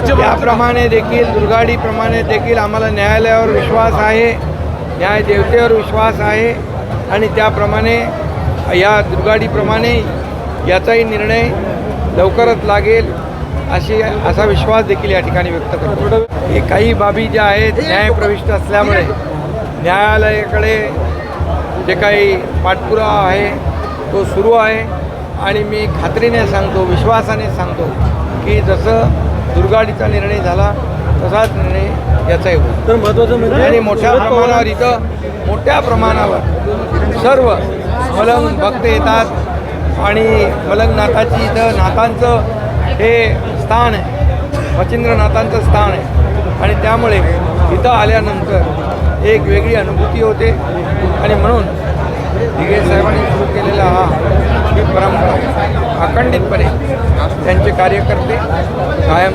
त्याप्रमाणे देखील दुर्गाडीप्रमाणे देखील आम्हाला न्यायालयावर विश्वास आहे, न्यायदेवतेवर विश्वास आहे आणि त्याप्रमाणे या दुर्गाडीप्रमाणे याचाही निर्णय लवकरच लागेल असा विश्वास देखील या ठिकाणी व्यक्त करतो. हे काही बाबी ज्या आहेत न्यायप्रविष्ट असल्यामुळे न्यायालयाकडे जे काही पाठपुरावा आहे तो सुरू आहे आणि मी खात्रीने सांगतो, विश्वासाने सांगतो की जसं दुर्गाडीचा निर्णय झाला तसाच निर्णय याचाही होईल. तर महत्त्वाचं म्हणजे आणि मोठ्या प्रमाणावर इथं मोठ्या प्रमाणावर सर्व मलंग भक्त येतात आणि मलंगनाथाची इथं नाथांचं हे स्थान आहे, मच्छिंद्रनाथांचं स्थान आहे आणि त्यामुळे इथं आल्यानंतर एक वेगळी अनुभूती होते आणि म्हणून दिघे साहेबांनी सुरू केलेला ही परंपरा अखंडितपणे त्यांचे कार्यकर्ते कायम